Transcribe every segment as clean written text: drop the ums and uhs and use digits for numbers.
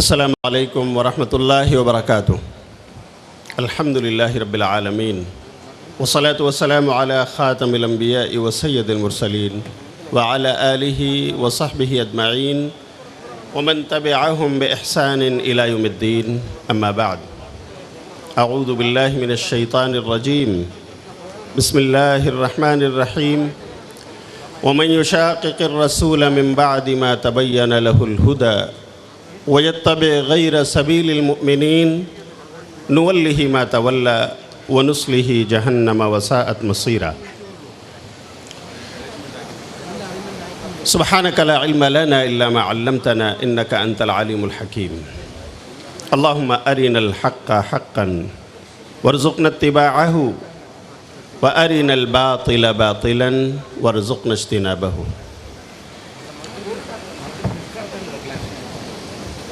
السلام علیکم ورحمۃ اللہ وبرکاتہ۔ الحمد للہ رب العالمین والصلاة والسلام علی خاتم الانبیاء وسید المرسلین وعلی آلہ وصحبہ اجمعین ومن تبعہم بإحسان الی یوم الدین، اما بعد۔ اعوذ باللہ من الشیطان الرجیم، بسم اللہ الرحمن الرحیم۔ ومن يشاقق الرسول من بعد ما تبين له الهدى ويتبع غير سبيل المؤمنين نوله ما تولى ونصله جهنم وساءت مصيرا۔ سبحانك لا علم لنا إلا ما علمتنا إنك أنت العليم الحكيم۔ اللهم أرنا الحق حقا وارزقنا اتباعه وَأَرِنَا الْبَاطِلَ بَاطِلًا وَارْزُقْنَا اجتنابه۔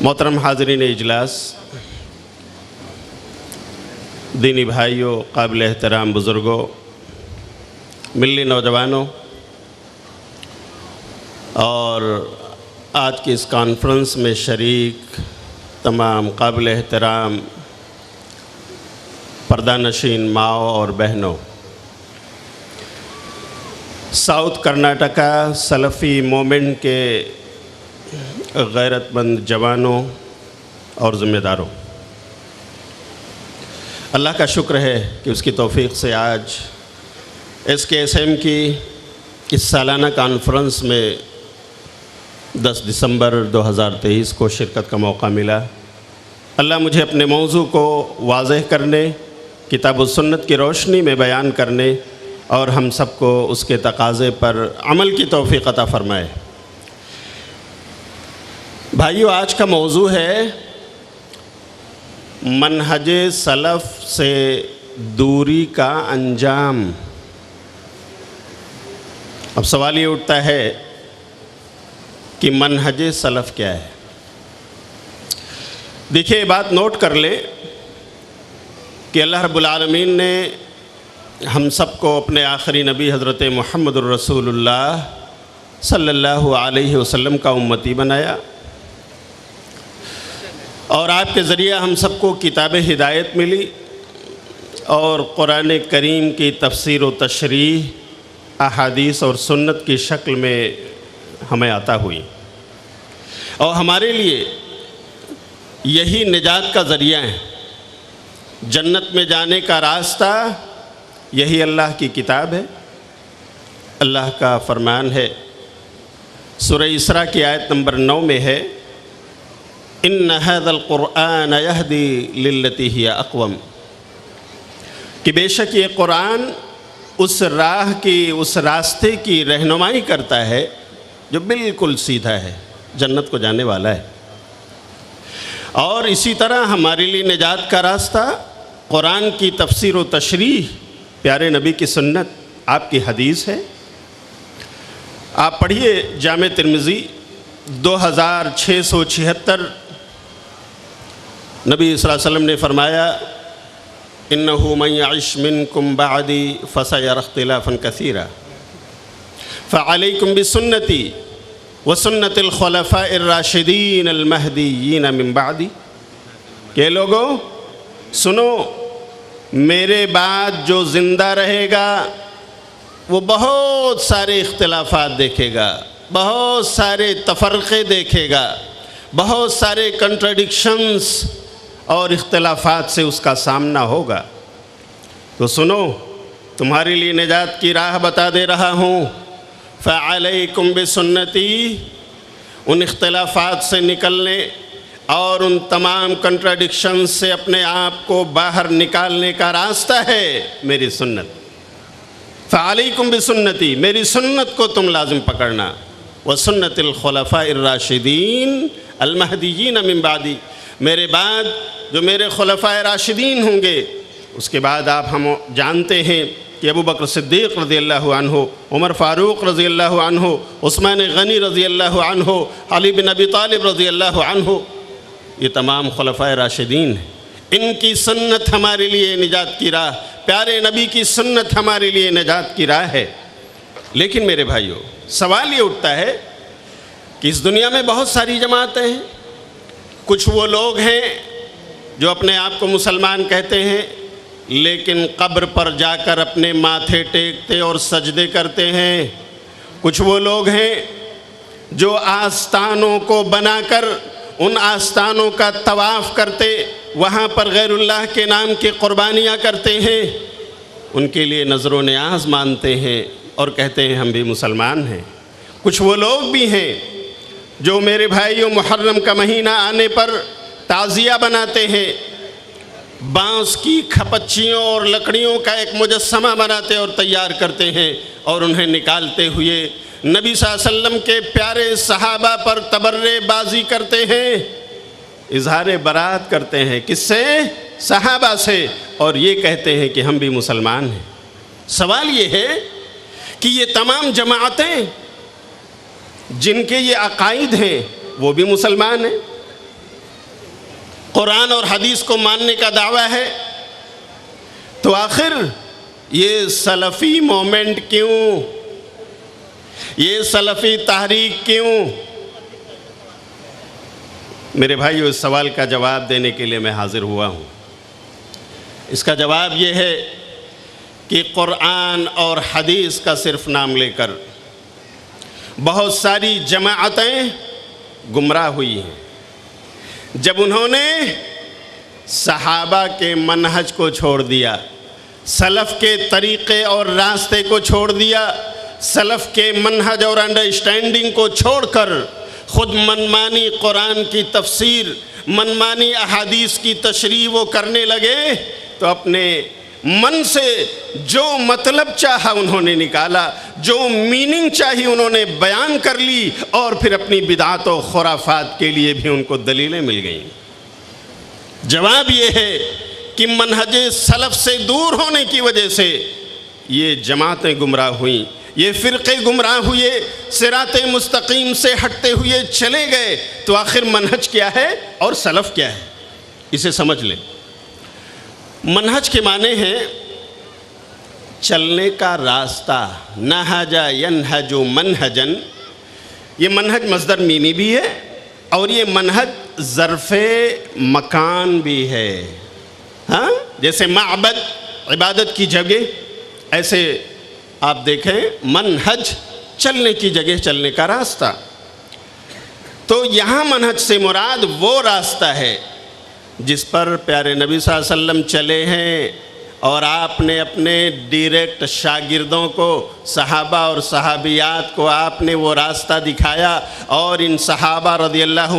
محترم حاضرین اجلاس، دینی بھائیوں، قابل احترام بزرگوں، ملی نوجوانوں، اور آج کی اس کانفرنس میں شریک تمام قابل احترام پردہ نشین ماؤں اور بہنوں، ساؤتھ کرناٹکا سلفی مومنٹ کے غیرت مند جوانوں اور ذمہ داروں، اللہ کا شکر ہے کہ اس کی توفیق سے آج SKSM کی اس سالانہ کانفرنس میں 10 دسمبر 2023 کو شرکت کا موقع ملا۔ اللہ مجھے اپنے موضوع کو واضح کرنے، کتاب و سنت کی روشنی میں بیان کرنے اور ہم سب کو اس کے تقاضے پر عمل کی توفیق عطا فرمائے۔ بھائیو، آج کا موضوع ہے منہج سلف سے دوری کا انجام۔ اب سوال یہ اٹھتا ہے کہ منہج سلف کیا ہے؟ دیکھیے، بات نوٹ کر لیں کہ اللہ رب العالمین نے ہم سب کو اپنے آخری نبی حضرت محمد الرسول اللہ صلی اللہ علیہ وسلم کا امتی بنایا، اور آپ کے ذریعہ ہم سب کو کتاب ہدایت ملی اور قرآن کریم کی تفسیر و تشریح احادیث اور سنت کی شکل میں ہمیں عطا ہوئی، اور ہمارے لیے یہی نجات کا ذریعہ ہے۔ جنت میں جانے کا راستہ یہی اللہ کی کتاب ہے۔ اللہ کا فرمان ہے، سورہ اسراء کی آیت نمبر 9 میں ہے، ان هذا القرآن يهدي للتي هي اقوم، کہ بے شک یہ قرآن اس راہ کی، اس راستے کی رہنمائی کرتا ہے جو بالکل سیدھا ہے، جنت کو جانے والا ہے۔ اور اسی طرح ہمارے لیے نجات کا راستہ قرآن کی تفسیر و تشریح، پیارے نبی کی سنت، آپ کی حدیث ہے۔ آپ پڑھیے جامع ترمذی 2676، نبی صلی اللہ علیہ وسلم نے فرمایا، اِنَّهُ مَن يَعِشْ مِنْكُمْ بَعْدِي فَسَيَرَى اخْتِلَافًا كَثِيرًا فَعَلَيْكُمْ بِسُنَّتِي وَسُنَّتِ الْخُلَفَاءِ الرَّاشِدِينَ الْمَهْدِيِّينَ مِن بَعْدِي۔ کہ لوگوں سنو، میرے بعد جو زندہ رہے گا وہ بہت سارے اختلافات دیکھے گا، بہت سارے تفرقے دیکھے گا، بہت سارے کنٹرڈکشنز اور اختلافات سے اس کا سامنا ہوگا۔ تو سنو، تمہارے لیے نجات کی راہ بتا دے رہا ہوں، فَعَلَيْكُمْ بِسُنَّتِي، ان اختلافات سے نکلنے اور ان تمام کنٹرڈکشن سے اپنے آپ کو باہر نکالنے کا راستہ ہے میری سنت۔ فَعَلَيْكُمْ بِسُنَّتِي، میری سنت کو تم لازم پکڑنا، وَسُنَّتِ الْخُلَفَاءِ الرَّاشِدِينَ الْمَهْدِيِّينَ مِن بَعْدِي، میرے بعد جو میرے خلفائے راشدین ہوں گے۔ اس کے بعد آپ ہم جانتے ہیں کہ ابو بکر صدیق رضی اللہ عنہ، عمر فاروق رضی اللہ عنہ، عثمان غنی رضی اللہ عنہ، علی بن ابی طالب رضی اللہ عنہ، یہ تمام خلفائے راشدین ہیں۔ ان کی سنت ہمارے لیے نجات کی راہ، پیارے نبی کی سنت ہمارے لیے نجات کی راہ ہے۔ لیکن میرے بھائیوں، سوال یہ اٹھتا ہے کہ اس دنیا میں بہت ساری جماعتیں ہیں، کچھ وہ لوگ ہیں جو اپنے آپ کو مسلمان کہتے ہیں لیکن قبر پر جا کر اپنے ماتھے ٹیکتے اور سجدے کرتے ہیں۔ کچھ وہ لوگ ہیں جو آستانوں کو بنا کر ان آستانوں کا طواف کرتے، وہاں پر غیر اللہ کے نام کی قربانیاں کرتے ہیں، ان کے لیے نذر و نیاز مانتے ہیں اور کہتے ہیں ہم بھی مسلمان ہیں۔ کچھ وہ لوگ بھی ہیں جو میرے بھائیوں محرم کا مہینہ آنے پر تعزیہ بناتے ہیں، بانس کی کھپچیوں اور لکڑیوں کا ایک مجسمہ بناتے اور تیار کرتے ہیں اور انہیں نکالتے ہوئے نبی صلی اللہ علیہ وسلم کے پیارے صحابہ پر تبرے بازی کرتے ہیں، اظہار برات کرتے ہیں۔ کس سے؟ صحابہ سے، اور یہ کہتے ہیں کہ ہم بھی مسلمان ہیں۔ سوال یہ ہے کہ یہ تمام جماعتیں جن کے یہ عقائد ہیں وہ بھی مسلمان ہیں، قرآن اور حدیث کو ماننے کا دعویٰ ہے، تو آخر یہ سلفی مومنٹ کیوں؟ یہ سلفی تحریک کیوں؟ میرے بھائیو، اس سوال کا جواب دینے کے لیے میں حاضر ہوا ہوں۔ اس کا جواب یہ ہے کہ قرآن اور حدیث کا صرف نام لے کر بہت ساری جماعتیں گمراہ ہوئی ہیں۔ جب انہوں نے صحابہ کے منہج کو چھوڑ دیا، سلف کے طریقے اور راستے کو چھوڑ دیا، سلف کے منہج اور انڈرسٹینڈنگ کو چھوڑ کر خود منمانی قرآن کی تفسیر، منمانی احادیث کی تشریح وہ کرنے لگے، تو اپنے من سے جو مطلب چاہا انہوں نے نکالا، جو میننگ چاہی انہوں نے بیان کر لی، اور پھر اپنی بدعات و خرافات کے لیے بھی ان کو دلیلیں مل گئیں۔ جواب یہ ہے کہ منہج سلف سے دور ہونے کی وجہ سے یہ جماعتیں گمراہ ہوئیں، یہ فرقے گمراہ ہوئے، صراط مستقیم سے ہٹتے ہوئے چلے گئے۔ تو آخر منہج کیا ہے اور سلف کیا ہے؟ اسے سمجھ لیں۔ منہج کے معنی ہے چلنے کا راستہ، نہج ینہج منہجن۔ یہ منہج مصدر میمی بھی ہے اور یہ منہج ظرف مکان بھی ہے۔ ہاں، جیسے معبد عبادت کی جگہ، ایسے آپ دیکھیں منہج چلنے کی جگہ، چلنے کا راستہ۔ تو یہاں منہج سے مراد وہ راستہ ہے جس پر پیارے نبی صلی اللہ علیہ وسلم چلے ہیں، اور آپ نے اپنے ڈائریکٹ شاگردوں کو، صحابہ اور صحابیات کو آپ نے وہ راستہ دکھایا، اور ان صحابہ رضی اللہ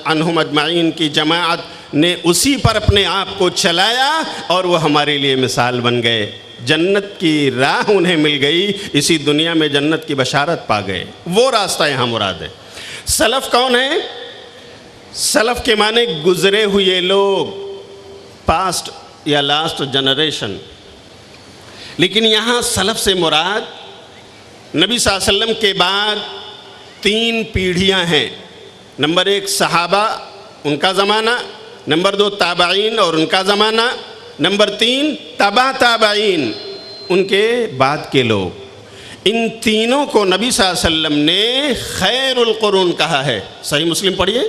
عنہم اجمعین کی جماعت نے اسی پر اپنے آپ کو چلایا، اور وہ ہمارے لیے مثال بن گئے۔ جنت کی راہ انہیں مل گئی، اسی دنیا میں جنت کی بشارت پا گئے۔ وہ راستہ یہاں مراد ہے۔ سلف کون ہے؟ سلف کے معنی گزرے ہوئے لوگ، پاسٹ یا لاسٹ جنریشن۔ لیکن یہاں سلف سے مراد نبی صلی اللہ علیہ وسلم کے بعد 3 پیڑھیاں ہیں۔ نمبر 1 صحابہ، ان کا زمانہ، نمبر 2 تابعین اور ان کا زمانہ، نمبر 3 تبع تابعین، ان کے بعد کے لوگ۔ ان تینوں کو نبی صلی اللہ علیہ وسلم نے خیر القرون کہا ہے۔ صحیح مسلم پڑھیے،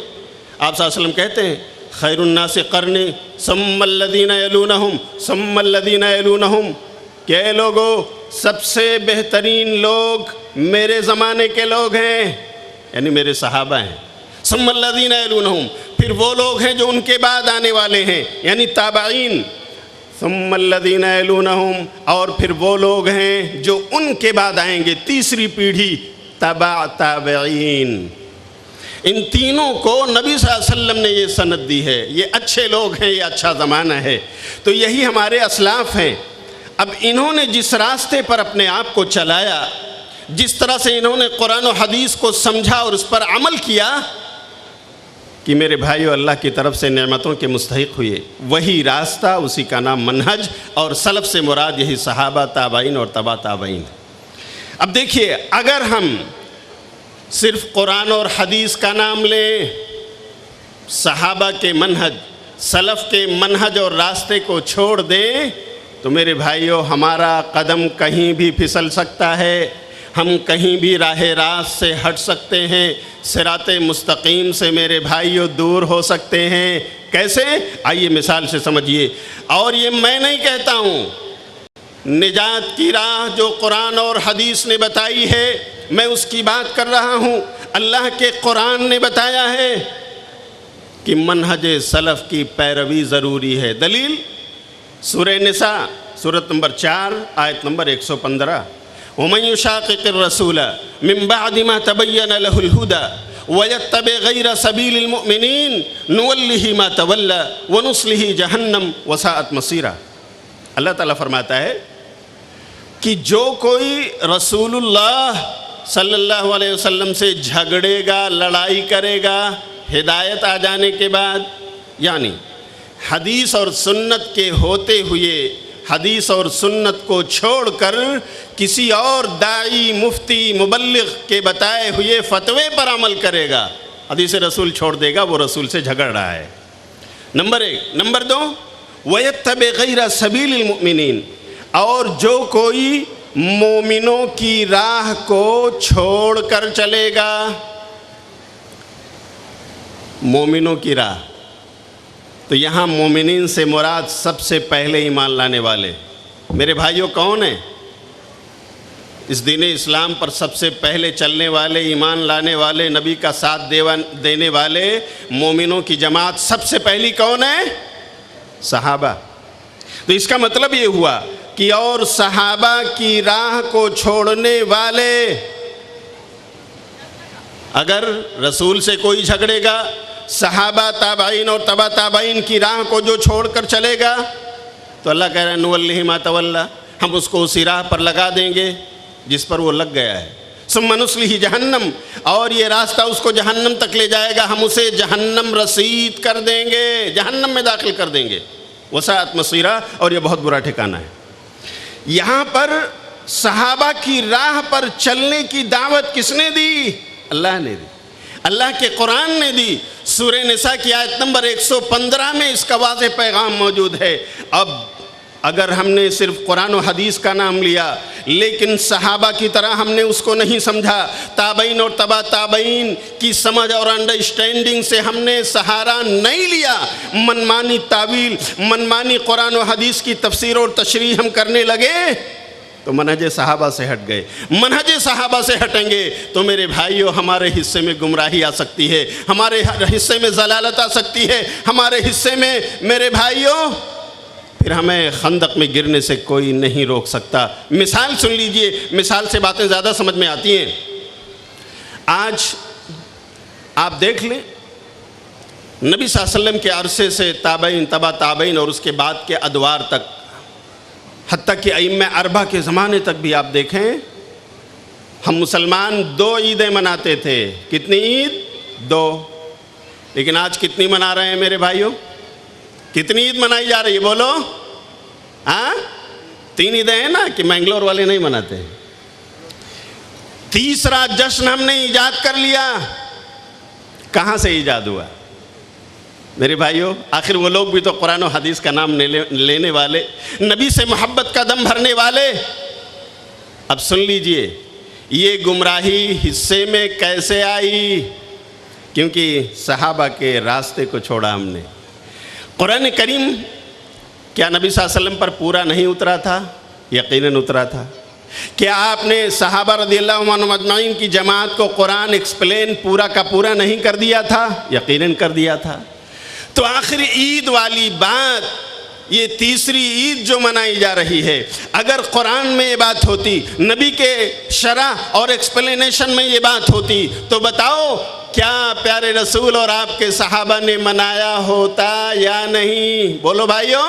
آپ صلی اللہ علیہ وسلم کہتے ہیں خیر الناس قرنی ثم الذین یلونہم ثم الذین یلونہم، کہ اے لوگو سب سے بہترین لوگ میرے زمانے کے لوگ ہیں، یعنی میرے صحابہ ہیں۔ ثم الذین یلونہم، پھر وہ لوگ ہیں جو ان کے بعد آنے والے ہیں، یعنی تابعین۔ ثم الذین یلونہم، اور پھر وہ لوگ ہیں جو ان کے بعد آئیں گے، تیسری پیڑھی تبع تابعین۔ ان تینوں کو نبی صلی اللہ علیہ وسلم نے یہ سند دی ہے، یہ اچھے لوگ ہیں، یہ اچھا زمانہ ہے۔ تو یہی ہمارے اسلاف ہیں۔ اب انہوں نے جس راستے پر اپنے آپ کو چلایا، جس طرح سے انہوں نے قرآن و حدیث کو سمجھا اور اس پر عمل کیا کہ میرے بھائیو اللہ کی طرف سے نعمتوں کے مستحق ہوئے، وہی راستہ، اسی کا نام منہج، اور سلف سے مراد یہی صحابہ، تابعین اور تبع تابعین۔ اب دیکھیے، اگر ہم صرف قرآن اور حدیث کا نام لیں، صحابہ کے منہج، سلف کے منہج اور راستے کو چھوڑ دیں، تو میرے بھائیو ہمارا قدم کہیں بھی پھسل سکتا ہے، ہم کہیں بھی راہ راست سے ہٹ سکتے ہیں، صراط مستقیم سے میرے بھائیوں دور ہو سکتے ہیں۔ کیسے؟ آئیے مثال سے سمجھیے۔ اور یہ میں نہیں کہتا ہوں، نجات کی راہ جو قرآن اور حدیث نے بتائی ہے میں اس کی بات کر رہا ہوں۔ اللہ کے قرآن نے بتایا ہے کہ منہج سلف کی پیروی ضروری ہے۔ دلیل سورہ نساء سورۃ نمبر 4 آیت نمبر 115، وَمَن يُشَاقِقِ الرَّسُولَ مِن بَعْدِ مَا تَبَيَّنَ لَهُ الْهُدَى وَيَتَّبِعْ غَيْرَ سَبِيلِ الْمُؤْمِنِينَ نُوَلِّهِ مَا تَوَلَّى وَنُصْلِهِ جَهَنَّمَ وَسَاءَتْ مَصِيرًا۔ اللہ تعالیٰ فرماتا ہے کہ جو کوئی رسول اللہ صلی اللہ علیہ وسلم سے جھگڑے گا، لڑائی کرے گا ہدایت آ جانے کے بعد، یعنی حدیث اور سنت کے ہوتے ہوئے حدیث اور سنت کو چھوڑ کر کسی اور داعی، مفتی، مبلغ کے بتائے ہوئے فتوے پر عمل کرے گا، حدیث رسول چھوڑ دے گا، وہ رسول سے جھگڑ رہا ہے۔ نمبر 1۔ نمبر 2، وَيَتَّبِعْ غَيْرَ سَبِيلِ الْمُؤْمِنِينَ، اور جو کوئی مومنوں کی راہ کو چھوڑ کر چلے گا۔ مومنوں کی راہ، تو یہاں مومنین سے مراد سب سے پہلے ایمان لانے والے۔ میرے بھائیوں کون ہیں؟ اس دین اسلام پر سب سے پہلے چلنے والے، ایمان لانے والے، نبی کا ساتھ دینے والے مومنوں کی جماعت سب سے پہلی کون ہے؟ صحابہ۔ تو اس کا مطلب یہ ہوا کہ اور صحابہ کی راہ کو چھوڑنے والے، اگر رسول سے کوئی جھگڑے گا، صحابہ، تابعین اور تبع تابعین کی راہ کو جو چھوڑ کر چلے گا، تو اللہ کہہ رہا ہے نُوَلِّهِ مَا تَوَلَّى، ہم اس کو اسی راہ پر لگا دیں گے جس پر وہ لگ گیا ہے۔ ثُمَّ نُصْلِهِ جَهَنَّمَ، اور یہ راستہ اس کو جہنم تک لے جائے گا، ہم اسے جہنم رسید کر دیں گے، جہنم میں داخل کر دیں گے۔ وَسَاءَتْ مَصِيرًا، اور یہ بہت برا ٹھکانہ ہے۔ یہاں پر صحابہ کی راہ پر چلنے کی دعوت کس نے دی؟ اللہ نے دی، اللہ کے قرآن نے دی۔ سورہ نساء کی آیت نمبر 115 میں اس کا واضح پیغام موجود ہے۔ اب اگر ہم نے صرف قرآن و حدیث کا نام لیا لیکن صحابہ کی طرح ہم نے اس کو نہیں سمجھا، تابعین اور تبع تابعین کی سمجھ اور انڈرسٹینڈنگ سے ہم نے سہارا نہیں لیا، منمانی تعویل، منمانی قرآن و حدیث کی تفسیر اور تشریح ہم کرنے لگے، تو منہج صحابہ سے ہٹ گئے۔ منہج صحابہ سے ہٹیں گے تو میرے بھائیوں ہمارے حصے میں گمراہی آ سکتی ہے، ہمارے حصے میں ضلالت آ سکتی ہے، ہمارے حصے میں میرے بھائیوں پھر ہمیں خندق میں گرنے سے کوئی نہیں روک سکتا۔ مثال سن لیجئے، مثال سے باتیں زیادہ سمجھ میں آتی ہیں۔ آج آپ دیکھ لیں، نبی صلی اللہ علیہ وسلم کے عرصے سے تابعین، تبع تابعین اور اس کے بعد کے ادوار تک، حتیٰ کہ ائمہ اربعہ کے زمانے تک بھی آپ دیکھیں، ہم مسلمان 2 عیدیں مناتے تھے۔ کتنی عید؟ 2۔ لیکن آج کتنی منا رہے ہیں میرے بھائیوں؟ کتنی عید منائی جا رہی ہے بولو؟ 3 عیدیں ہیں نا، کہ مینگلور والے نہیں مناتے ہیں۔ تیسرا جشن ہم نے ایجاد کر لیا۔ کہاں سے ایجاد ہوا؟ میرے بھائیوں آخر وہ لوگ بھی تو قرآن و حدیث کا نام لینے والے، نبی سے محبت کا دم بھرنے والے۔ اب سن لیجئے، یہ گمراہی حصے میں کیسے آئی؟ کیونکہ صحابہ کے راستے کو چھوڑا ہم نے۔ قرآن کریم کیا نبی صلی اللہ علیہ وسلم پر پورا نہیں اترا تھا؟ یقیناً اترا تھا۔ کیا آپ نے صحابہ رضی اللہ عنہم اجمعین کی جماعت کو قرآن ایکسپلین پورا کا پورا نہیں کر دیا تھا؟ یقیناً کر دیا تھا۔ تو آخری عید والی بات، یہ تیسری عید جو منائی جا رہی ہے، اگر قرآن میں یہ بات ہوتی، نبی کے شرح اور ایکسپلینیشن میں یہ بات ہوتی، تو بتاؤ کیا پیارے رسول اور آپ کے صحابہ نے منایا ہوتا یا نہیں؟ بولو بھائیو،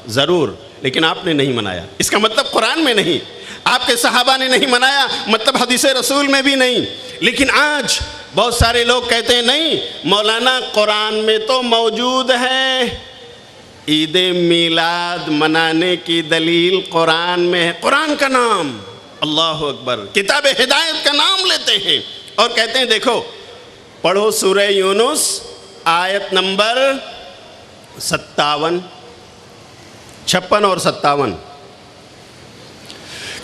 ضرور، لیکن آپ نے نہیں منایا۔ اس کا مطلب قرآن میں نہیں، آپ کے صحابہ نے نہیں منایا، مطلب حدیث رسول میں بھی نہیں۔ لیکن آج بہت سارے لوگ کہتے ہیں نہیں مولانا قرآن میں تو موجود ہے، عید میلاد منانے کی دلیل قرآن میں ہے۔ قرآن کا نام، اللہ اکبر، کتاب ہدایت کا نام لیتے ہیں اور کہتے ہیں دیکھو پڑھو سورہ یونس آیت نمبر 57، 56 اور 57۔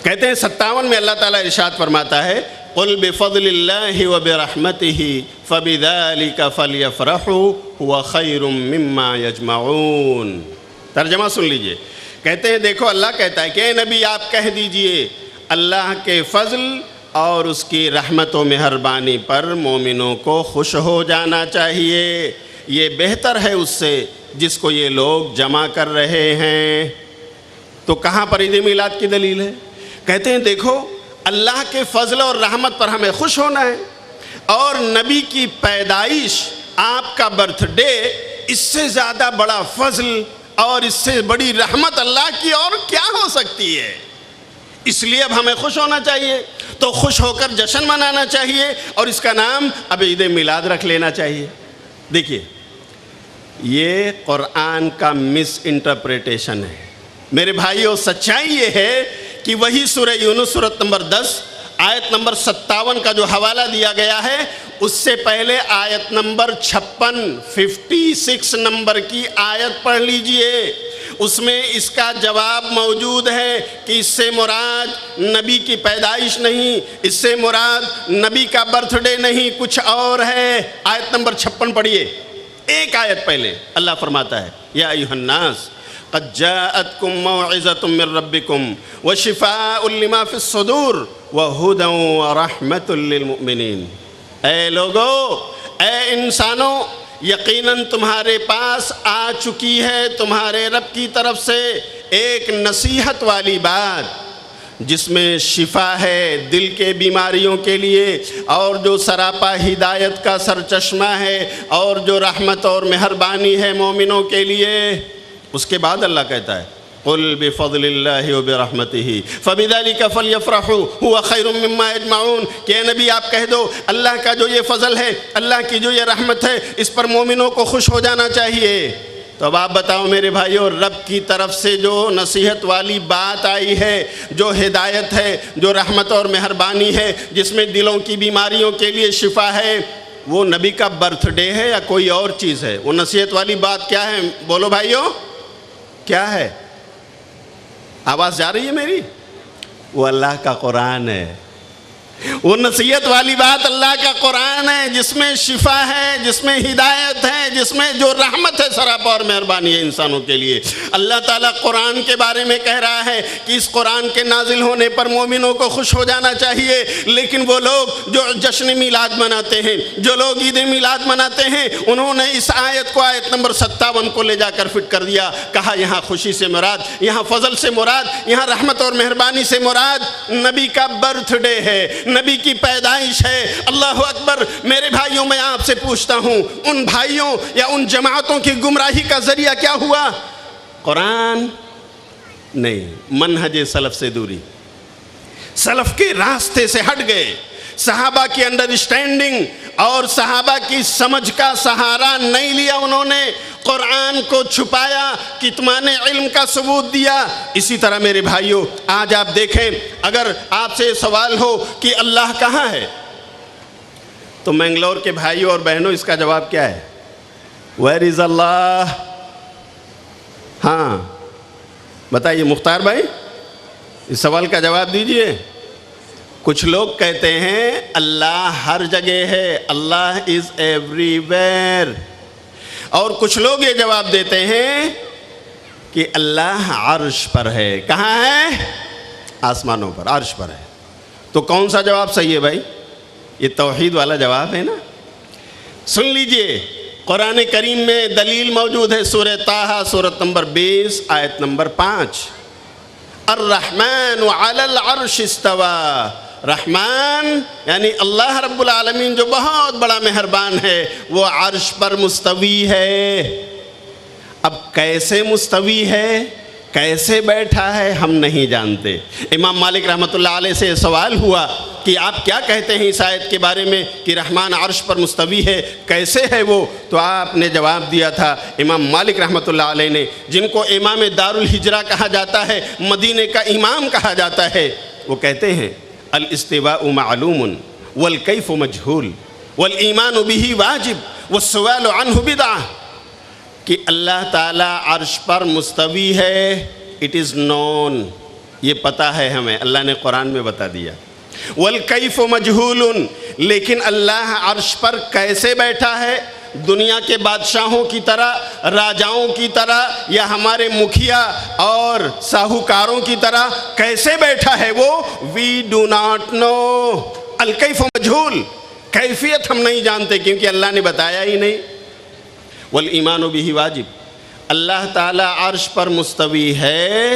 کہتے ہیں 57 میں اللہ تعالیٰ ارشاد فرماتا ہے قل بفضل اللہ وبرحمتہ فبذلک فلیفرحوا هو خیر مما یجمعون۔ ترجمہ سن لیجئے، کہتے ہیں دیکھو اللہ کہتا ہے کہ اے نبی آپ کہہ دیجئے اللہ کے فضل اور اس کی رحمت و مہربانی پر مومنوں کو خوش ہو جانا چاہیے، یہ بہتر ہے اس سے جس کو یہ لوگ جمع کر رہے ہیں۔ تو کہاں پر عید میلاد کی دلیل ہے؟ کہتے ہیں دیکھو اللہ کے فضل اور رحمت پر ہمیں خوش ہونا ہے، اور نبی کی پیدائش، آپ کا برتھ ڈے، اس سے زیادہ بڑا فضل اور اس سے بڑی رحمت اللہ کی اور کیا ہو سکتی ہے؟ اس لیے اب ہمیں خوش ہونا چاہیے، تو خوش ہو کر جشن منانا چاہیے، اور اس کا نام اب عید میلاد رکھ لینا چاہیے۔ دیکھیے یہ قرآن کا مس انٹرپریٹیشن ہے میرے بھائیوں۔ سچائی یہ ہے کہ وہی سورہ یونس سورت نمبر 10 آیت نمبر 57 کا جو حوالہ دیا گیا ہے، اس سے پہلے آیت نمبر 56 نمبر کی آیت پڑھ لیجئے، اس میں اس کا جواب موجود ہے کہ اس سے مراد نبی کی پیدائش نہیں، اس سے مراد نبی کا برتھ ڈے نہیں، کچھ اور ہے۔ آیت نمبر 56 پڑھیے، ایک آیت پہلے اللہ فرماتا ہے یا ایھا الناس قد جاءتکم موعظۃ من ربکم وشفاء لما فی الصدور وہدی ورحمۃ للمؤمنین۔ اے لوگو، اے انسانوں، یقیناً تمہارے پاس آ چکی ہے تمہارے رب کی طرف سے ایک نصیحت والی بات، جس میں شفا ہے دل کے بیماریوں کے لیے، اور جو سراپا ہدایت کا سرچشمہ ہے، اور جو رحمت اور مہربانی ہے مومنوں کے لیے۔ اس کے بعد اللہ کہتا ہے قل بفضل اللہ وبرحمتہ فبذلک فلیفرحوا هو خیر مما یجمعون، کہ اے نبی آپ کہہ دو اللہ کا جو یہ فضل ہے، اللہ کی جو یہ رحمت ہے، اس پر مومنوں کو خوش ہو جانا چاہیے۔ تو اب آپ بتاؤ میرے بھائیو، رب کی طرف سے جو نصیحت والی بات آئی ہے، جو ہدایت ہے، جو رحمت اور مہربانی ہے، جس میں دلوں کی بیماریوں کے لیے شفا ہے، وہ نبی کا برتھ ڈے ہے یا کوئی اور چیز ہے؟ وہ نصیحت والی بات کیا ہے؟ بولو بھائیو، کیا ہے؟ آواز جا رہی ہے میری؟ وہ اللہ کا قرآن ہے۔ وہ نصیحت والی بات اللہ کا قرآن ہے، جس میں شفا ہے، جس میں ہدایت ہے، جس میں جو رحمت ہے سراپا اور مہربانی ہے انسانوں کے لیے۔ اللہ تعالیٰ قرآن کے بارے میں کہہ رہا ہے کہ اس قرآن کے نازل ہونے پر مومنوں کو خوش ہو جانا چاہیے، لیکن وہ لوگ جو جشن میلاد مناتے ہیں، جو لوگ عید میلاد مناتے ہیں، انہوں نے اس آیت کو، آیت نمبر 57 کو لے جا کر فٹ کر دیا، کہا یہاں خوشی سے مراد، یہاں فضل سے مراد، یہاں رحمت اور مہربانی سے مراد نبی کا برتھ ڈے ہے، نبی کی پیدائش ہے۔ اللہ اکبر۔ میرے بھائیوں، میں آپ سے پوچھتا ہوں، ان بھائیوں یا ان جماعتوں کی گمراہی کا ذریعہ کیا ہوا؟ قرآن نہیں، منہج سلف سے دوری، سلف کے راستے سے ہٹ گئے، صحابہ کی انڈرسٹینڈنگ اور صحابہ کی سمجھ کا سہارا نہیں لیا، انہوں نے قرآن کو چھپایا، کتمان علم کا ثبوت دیا۔ اسی طرح میرے بھائیوں، آج آپ دیکھیں، اگر آپ سے سوال ہو کہ اللہ کہاں ہے، تو منگلور کے بھائیوں اور بہنوں اس کا جواب کیا ہے؟ ویئر از اللہ؟ ہاں بتائیے مختار بھائی، اس سوال کا جواب دیجئے۔ کچھ لوگ کہتے ہیں اللہ ہر جگہ ہے، اللہ از ایوری ویئر، اور کچھ لوگ یہ جواب دیتے ہیں کہ اللہ عرش پر ہے۔ کہاں ہے؟ آسمانوں پر، عرش پر ہے۔ تو کون سا جواب صحیح ہے بھائی؟ یہ توحید والا جواب ہے نا۔ سن لیجئے، قرآن کریم میں دلیل موجود ہے، سورہ طٰہٰ سورت نمبر 20 آیت نمبر 5، الرحمن علی العرش استویٰ۔ رحمان یعنی اللہ رب العالمین جو بہت بڑا مہربان ہے، وہ عرش پر مستوی ہے۔ اب کیسے مستوی ہے، کیسے بیٹھا ہے، ہم نہیں جانتے۔ امام مالک رحمۃ اللہ علیہ سے سوال ہوا کہ آپ کیا کہتے ہیں اس آیت کے بارے میں کہ رحمان عرش پر مستوی ہے، کیسے ہے وہ؟ تو آپ نے جواب دیا تھا، امام مالک رحمۃ اللہ علیہ نے، جن کو امام دار الہجرہ کہا جاتا ہے، مدینے کا امام کہا جاتا ہے، وہ کہتے ہیں الاستواء معلوم والکیف مجہول والایمان بہ واجب والسؤال عنہ بدعہ، کہ اللہ تعالیٰ عرش پر مستوی ہے، اٹ از نون، یہ پتہ ہے ہمیں، اللہ نے قرآن میں بتا دیا۔ والکیف مجہول، لیکن اللہ عرش پر کیسے بیٹھا ہے؟ دنیا کے بادشاہوں کی طرح، راجاؤں کی طرح، یا ہمارے مکھیا اور ساہوکاروں کی طرح کیسے بیٹھا ہے وہ؟ We do not know. الکیف مجہول، کیفیت ہم نہیں جانتے کیونکہ اللہ نے بتایا ہی نہیں۔ والایمان بہ واجب، اللہ تعالیٰ عرش پر مستوی ہے،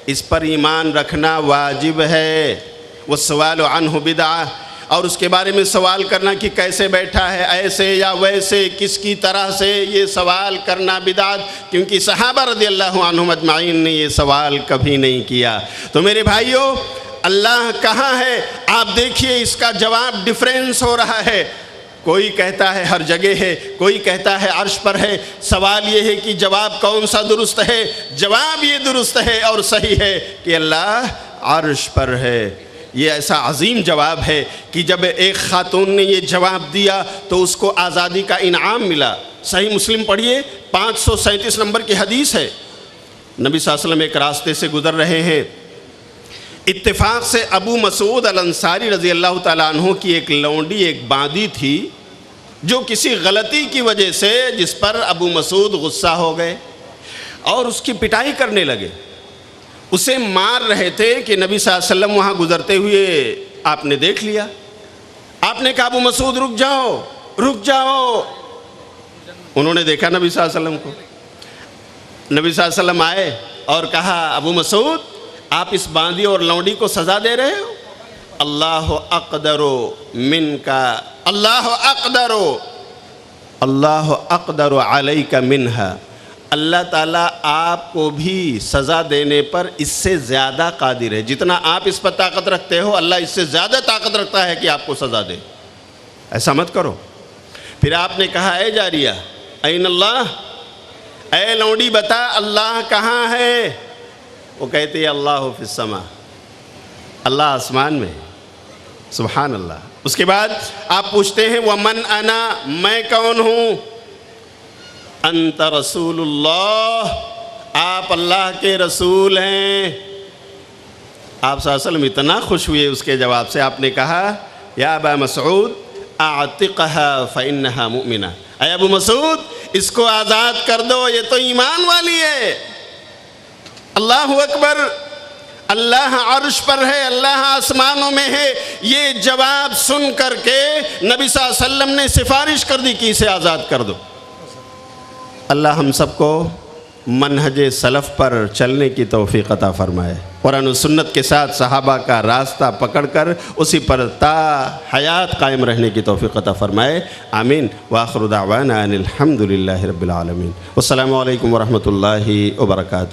اس پر ایمان رکھنا واجب ہے۔ والسوال عنہ بدعہ، اور اس کے بارے میں سوال کرنا کہ کیسے بیٹھا ہے، ایسے یا ویسے، کس کی طرح سے، یہ سوال کرنا بدعت، کیونکہ صحابہ رضی اللہ عنہم اجمعین نے یہ سوال کبھی نہیں کیا۔ تو میرے بھائیوں، اللہ کہاں ہے؟ آپ دیکھیے اس کا جواب ڈیفرنس ہو رہا ہے۔ کوئی کہتا ہے ہر جگہ ہے، کوئی کہتا ہے عرش پر ہے۔ سوال یہ ہے کہ جواب کون سا درست ہے؟ جواب یہ درست ہے اور صحیح ہے کہ اللہ عرش پر ہے۔ یہ ایسا عظیم جواب ہے کہ جب ایک خاتون نے یہ جواب دیا تو اس کو آزادی کا انعام ملا۔ صحیح مسلم پڑھیے، 537 نمبر کی حدیث ہے۔ نبی صلی اللہ علیہ وسلم ایک راستے سے گزر رہے ہیں، اتفاق سے ابو مسعود الانصاری رضی اللہ تعالیٰ عنہ کی ایک لونڈی، ایک باندی تھی جو کسی غلطی کی وجہ سے، جس پر ابو مسعود غصہ ہو گئے اور اس کی پٹائی کرنے لگے، اسے مار رہے تھے کہ نبی صلی اللہ علیہ وسلم وہاں گزرتے ہوئے آپ نے دیکھ لیا۔ آپ نے کہا ابو مسعود رک جاؤ، رک جاؤ۔ انہوں نے دیکھا نبی صلی اللہ علیہ وسلم کو۔ نبی صلی اللہ علیہ وسلم آئے اور کہا ابو مسعود آپ اس باندی اور لونڈی کو سزا دے رہے ہو؟ اللہ اقدر منکا، اللہ اقدر، اللہ اقدر علیک منہا، اللہ تعالیٰ آپ کو بھی سزا دینے پر اس سے زیادہ قادر ہے۔ جتنا آپ اس پر طاقت رکھتے ہو، اللہ اس سے زیادہ طاقت رکھتا ہے کہ آپ کو سزا دے۔ ایسا مت کرو۔ پھر آپ نے کہا اے جاریہ این اللہ، اے لونڈی بتا اللہ کہاں ہے؟ وہ کہتے ہیں اللہ فی السماء، اللہ آسمان میں۔ سبحان اللہ۔ اس کے بعد آپ پوچھتے ہیں ومن انا، میں کون ہوں؟ انت رسول اللہ، آپ اللہ کے رسول ہیں۔ آپ صلی اللہ علیہ وسلم اتنا خوش ہوئے اس کے جواب سے، آپ نے کہا یا ابا مسعود اعتقها فانها مؤمنہ، اے ابو مسعود اس کو آزاد کر دو، یہ تو ایمان والی ہے۔ اللہ اکبر، اللہ عرش پر ہے، اللہ آسمانوں میں ہے۔ یہ جواب سن کر کے نبی صلی اللہ علیہ وسلم نے سفارش کر دی کہ اسے آزاد کر دو۔ اللہ ہم سب کو منہج سلف پر چلنے کی توفیق عطا فرمائے، قرآن و سنت کے ساتھ صحابہ کا راستہ پکڑ کر اسی پر تا حیات قائم رہنے کی توفیق عطا فرمائے، آمین۔ وآخر دعوانا ان الحمد للہ رب العالمین، والسلام علیکم ورحمۃ اللہ وبرکاتہ۔